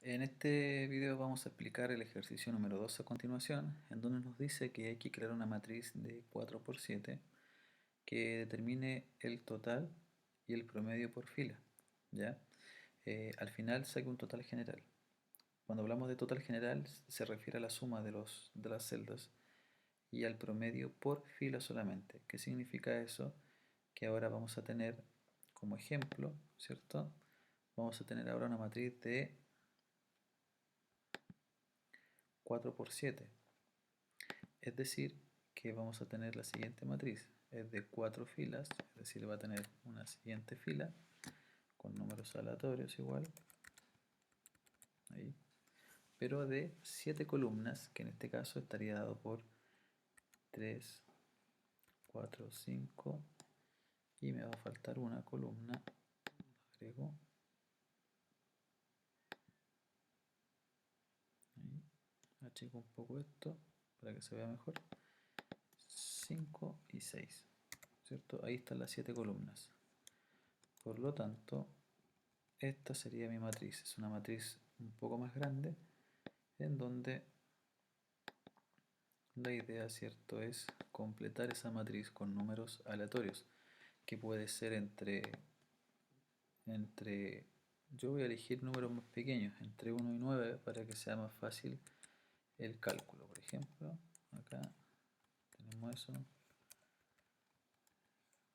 En este video vamos a explicar el ejercicio número 2 a continuación, en donde nos dice que hay que crear una matriz de 4 por 7 que determine el total y el promedio por fila, ¿ya? Al final saque un total general. Cuando hablamos de total general se refiere a la suma de las celdas y al promedio por fila solamente. ¿Qué significa eso? Que ahora vamos a tener como ejemplo, ¿cierto? Vamos a tener ahora una matriz de 4 por 7. Es decir, que vamos a tener la siguiente matriz. Es de 4 filas, es decir, va a tener una siguiente fila con números aleatorios igual, ahí, pero de 7 columnas, que en este caso estaría dado por 3, 4, 5 y me va a faltar una columna, agrego, ahí, achico un poco esto para que se vea mejor, 5 y 6, ¿cierto? Ahí están las 7 columnas. Por lo tanto, esta sería mi matriz. Es una matriz un poco más grande en donde la idea, ¿cierto?, es completar esa matriz con números aleatorios, que puede ser yo voy a elegir números más pequeños, entre 1 y 9, para que sea más fácil el cálculo. Por ejemplo, acá tenemos eso,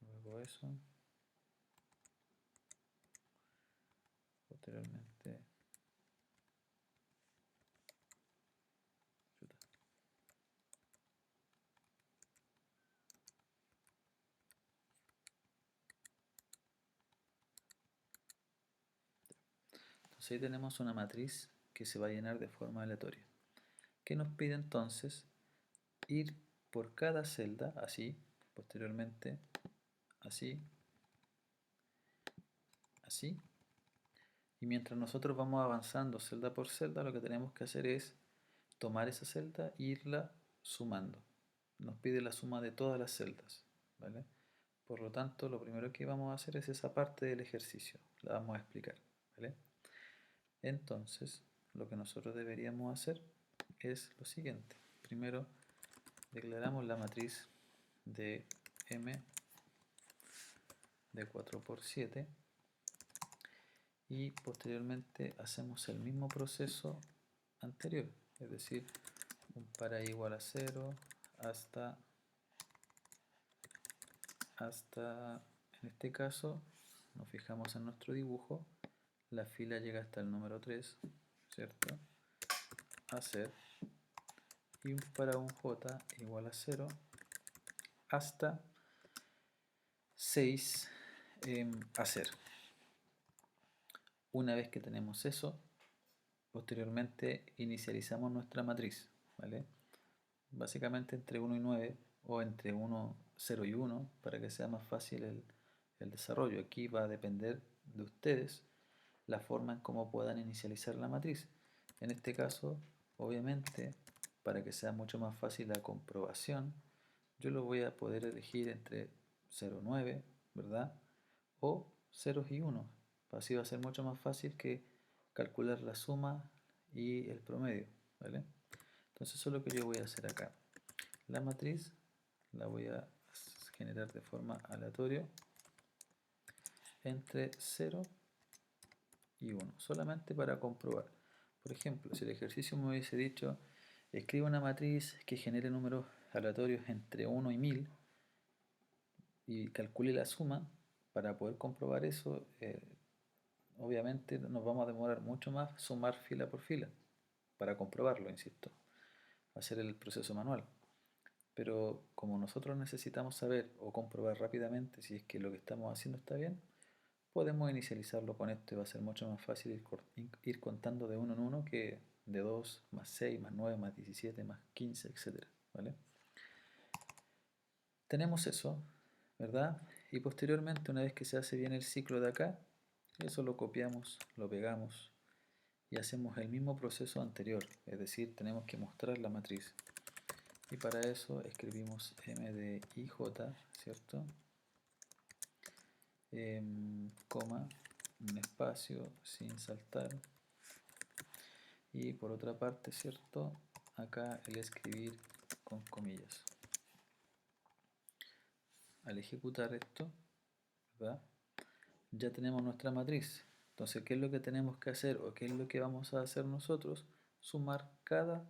luego eso, posteriormente, chuta. Entonces ahí tenemos una matriz que se va a llenar de forma aleatoria, que nos pide entonces ir por cada celda, así, posteriormente, así, así, y mientras nosotros vamos avanzando celda por celda, lo que tenemos que hacer es tomar esa celda e irla sumando. Nos pide la suma de todas las celdas, ¿vale? Por lo tanto, lo primero que vamos a hacer es esa parte del ejercicio, la vamos a explicar, ¿vale? Entonces, lo que nosotros deberíamos hacer es lo siguiente. Primero, declaramos la matriz de M de 4 por 7 y posteriormente hacemos el mismo proceso anterior, es decir, un para i igual a 0 hasta, en este caso, nos fijamos en nuestro dibujo, la fila llega hasta el número 3, ¿cierto? Hacer, y un para un j igual a 0 hasta 6 hacer. Una vez que tenemos eso, posteriormente inicializamos nuestra matriz, ¿vale? Básicamente entre 1 y 9 o entre 1, 0 y 1 para que sea más fácil el desarrollo. Aquí va a depender de ustedes la forma en cómo puedan inicializar la matriz. En este caso, obviamente, para que sea mucho más fácil la comprobación, yo lo voy a poder elegir entre 0 y 9, ¿verdad? O 0 y 1. Así va a ser mucho más fácil que calcular la suma y el promedio, ¿vale? Entonces eso es lo que yo voy a hacer acá. La matriz la voy a generar de forma aleatoria entre 0 y 1, solamente para comprobar. Por ejemplo, si el ejercicio me hubiese dicho, escriba una matriz que genere números aleatorios entre 1 y 1000 y calcule la suma, para poder comprobar eso, obviamente nos vamos a demorar mucho más sumar fila por fila, para comprobarlo, insisto, hacer el proceso manual. Pero como nosotros necesitamos saber o comprobar rápidamente si es que lo que estamos haciendo está bien, podemos inicializarlo con esto y va a ser mucho más fácil ir contando de uno en uno que de 2 más 6 más 9 más 17 más 15, etc. ¿Vale? Tenemos eso, ¿verdad? Y posteriormente, una vez que se hace bien el ciclo de acá, eso lo copiamos, lo pegamos y hacemos el mismo proceso anterior, es decir, tenemos que mostrar la matriz. Y para eso escribimos m de ij, ¿cierto? Coma, un espacio sin saltar, y por otra parte, ¿cierto? Acá el escribir con comillas. Al ejecutar esto, ¿verdad? Ya tenemos nuestra matriz. Entonces, ¿qué es lo que tenemos que hacer o qué es lo que vamos a hacer nosotros? Sumar cada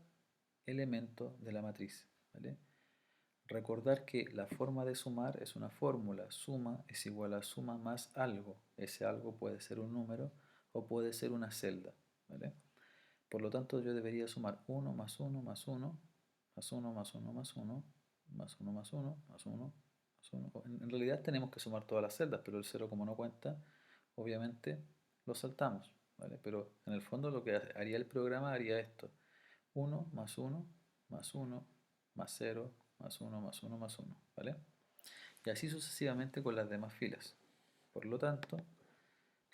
elemento de la matriz, ¿vale? Recordar que la forma de sumar es una fórmula. Suma es igual a suma más algo. Ese algo puede ser un número o puede ser una celda, ¿vale? Por lo tanto, yo debería sumar 1 más 1 más 1 más 1 más 1 más 1 más 1 más 1 más 1 más 1. En realidad tenemos que sumar todas las celdas, pero el 0 como no cuenta, obviamente lo saltamos, ¿vale? Pero en el fondo lo que haría el programa haría esto. 1 más 1 más 1 más 0 más 1 más 1 más 1, ¿vale? Y así sucesivamente con las demás filas. Por lo tanto,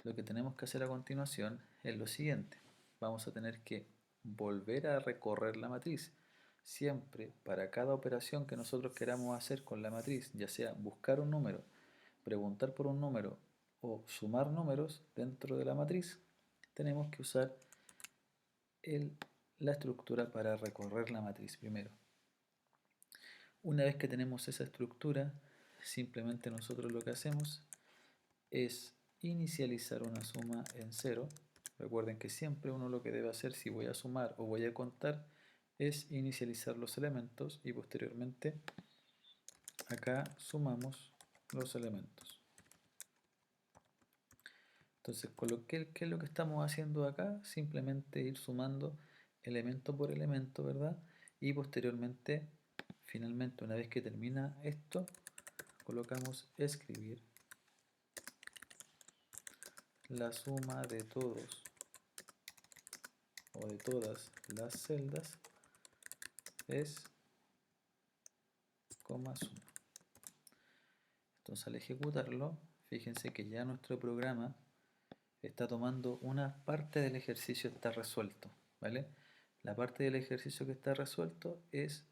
lo que tenemos que hacer a continuación es lo siguiente. Vamos a tener que volver a recorrer la matriz. Siempre, para cada operación que nosotros queramos hacer con la matriz, ya sea buscar un número, preguntar por un número o sumar números dentro de la matriz, tenemos que usar la estructura para recorrer la matriz primero. Una vez que tenemos esa estructura, simplemente nosotros lo que hacemos es inicializar una suma en 0. Recuerden que siempre uno lo que debe hacer si voy a sumar o voy a contar es inicializar los elementos y posteriormente acá sumamos los elementos. Entonces, ¿qué es lo que estamos haciendo acá? Simplemente ir sumando elemento por elemento, ¿verdad? Y posteriormente, finalmente, una vez que termina esto, colocamos escribir la suma de todos o de todas las celdas es coma suma. Entonces al ejecutarlo, fíjense que ya nuestro programa está tomando una parte del ejercicio está resuelto, ¿vale? La parte del ejercicio que está resuelto es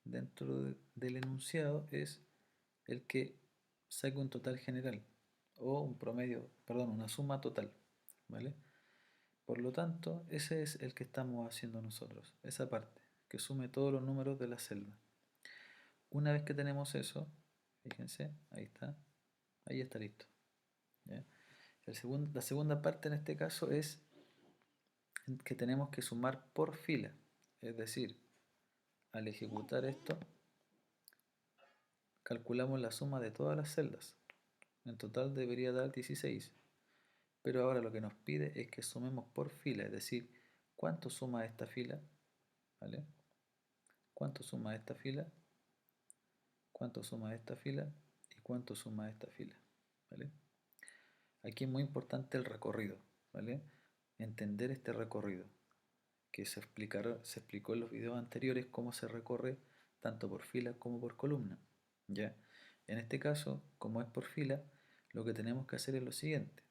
dentro del enunciado es el que saque un total general o un promedio, perdón, una suma total, ¿vale? Por lo tanto, ese es el que estamos haciendo nosotros, esa parte, que sume todos los números de la celda. Una vez que tenemos eso, fíjense, ahí está listo. ¿Ya? La segunda parte en este caso es que tenemos que sumar por fila, es decir, al ejecutar esto, calculamos la suma de todas las celdas. En total debería dar 16, pero ahora lo que nos pide es que sumemos por fila, es decir, ¿cuánto suma esta fila? ¿Vale? ¿Cuánto suma esta fila? ¿Cuánto suma esta fila? ¿Y cuánto suma esta fila? ¿Vale? Aquí es muy importante el recorrido, ¿vale? Entender este recorrido, que se explicó en los videos anteriores cómo se recorre tanto por fila como por columna, ¿ya? En este caso, como es por fila, lo que tenemos que hacer es lo siguiente.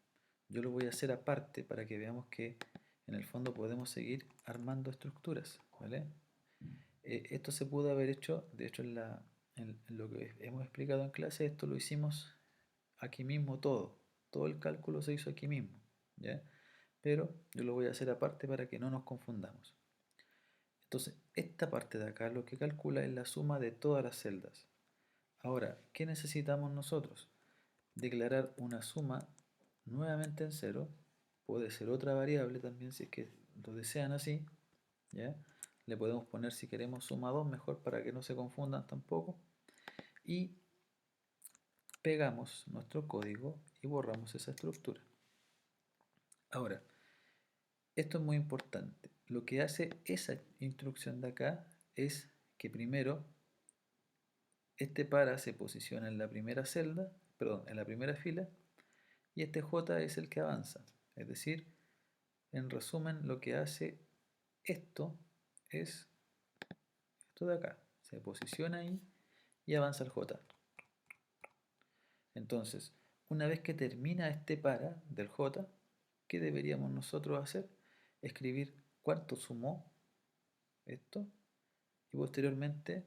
Yo lo voy a hacer aparte para que veamos que en el fondo podemos seguir armando estructuras, ¿vale? Esto se pudo haber hecho, de hecho en lo que hemos explicado en clase, esto lo hicimos aquí mismo todo el cálculo se hizo aquí mismo, ¿ya? Pero yo lo voy a hacer aparte para que no nos confundamos. Entonces, esta parte de acá lo que calcula es la suma de todas las celdas. Ahora, ¿qué necesitamos nosotros? Declarar una suma nuevamente en cero, puede ser otra variable también si es que lo desean así, ¿ya? Le podemos poner si queremos suma 2 mejor para que no se confundan tampoco. Y pegamos nuestro código y borramos esa estructura. Ahora, esto es muy importante. Lo que hace esa instrucción de acá es que primero este para se posiciona en la primera celda, perdón, en la primera fila, y este J es el que avanza. Es decir, en resumen, lo que hace esto es esto de acá. Se posiciona ahí y avanza el J. Entonces, una vez que termina este para del J, ¿qué deberíamos nosotros hacer? Escribir cuánto sumó esto y posteriormente,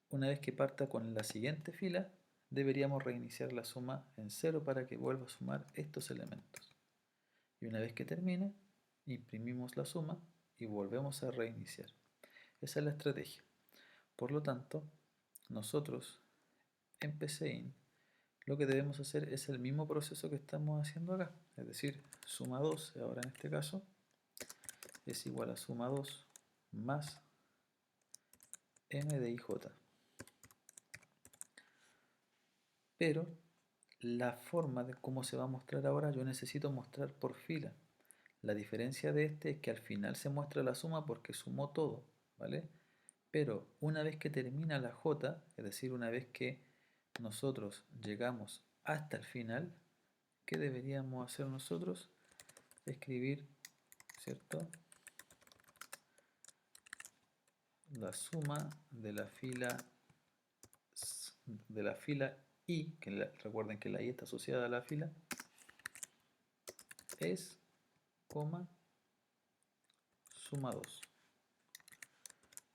una vez que parta con la siguiente fila, deberíamos reiniciar la suma en 0 para que vuelva a sumar estos elementos. Y una vez que termine, imprimimos la suma y volvemos a reiniciar. Esa es la estrategia. Por lo tanto, nosotros en PCIN lo que debemos hacer es el mismo proceso que estamos haciendo acá, es decir, suma 2, ahora en este caso, es igual a suma 2 más m de ij. Pero la forma de cómo se va a mostrar ahora, yo necesito mostrar por fila. La diferencia de este es que al final se muestra la suma porque sumó todo, ¿vale? Pero una vez que termina la j, es decir, una vez que nosotros llegamos hasta el final, ¿qué deberíamos hacer nosotros? Escribir, ¿cierto? La suma de la fila i, que recuerden que la i está asociada a la fila, es, suma 2.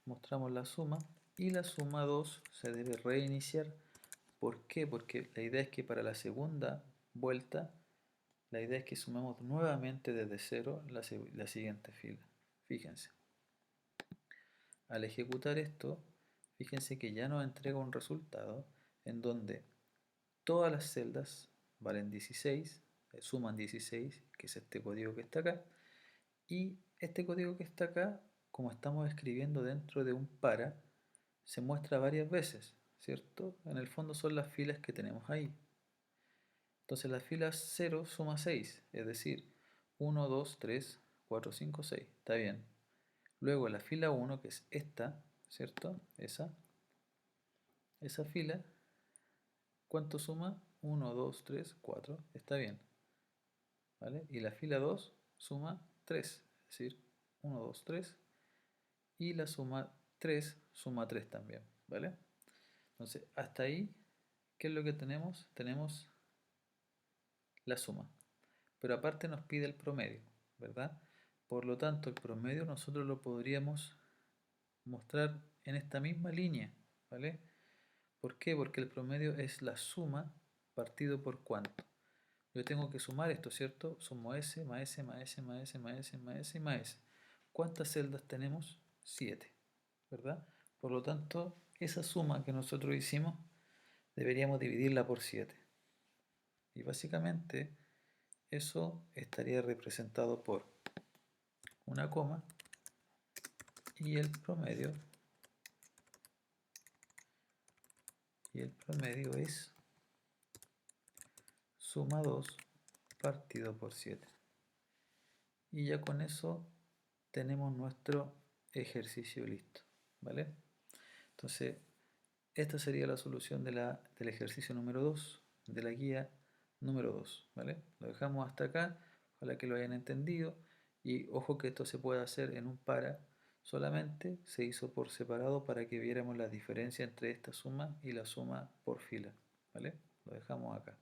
Mostramos la suma y la suma 2 se debe reiniciar. ¿Por qué? Porque la idea es que para la segunda vuelta, la idea es que sumemos nuevamente desde 0 la siguiente fila. Fíjense. Al ejecutar esto, fíjense que ya nos entrega un resultado en donde todas las celdas valen 16, suman 16, que es este código que está acá, y este código que está acá, como estamos escribiendo dentro de un para, se muestra varias veces, ¿cierto? En el fondo son las filas que tenemos ahí. Entonces la fila 0 suma 6, es decir, 1, 2, 3, 4, 5, 6, está bien. Luego la fila 1, que es esta, ¿cierto? Esa fila, ¿cuánto suma? 1, 2, 3, 4, está bien, ¿vale? Y la fila 2 suma 3, es decir, 1, 2, 3, y la suma 3 suma 3 también, ¿vale? Entonces, hasta ahí, ¿qué es lo que tenemos? Tenemos la suma, pero aparte nos pide el promedio, ¿verdad? Por lo tanto, el promedio nosotros lo podríamos mostrar en esta misma línea, ¿vale? ¿Por qué? Porque el promedio es la suma partido por cuánto. Yo tengo que sumar esto, ¿cierto? Sumo S, más S, más S, más S, más S, más S y más S. ¿Cuántas celdas tenemos? 7, ¿verdad? Por lo tanto, esa suma que nosotros hicimos deberíamos dividirla por 7. Y básicamente eso estaría representado por una coma y el promedio es suma 2 partido por 7. Y ya con eso tenemos nuestro ejercicio listo, ¿vale? Entonces, esta sería la solución del ejercicio número 2, de la guía número 2, ¿vale? Lo dejamos hasta acá, ojalá que lo hayan entendido, y ojo que esto se puede hacer en un para, solamente se hizo por separado para que viéramos la diferencia entre esta suma y la suma por fila, ¿vale? Lo dejamos acá.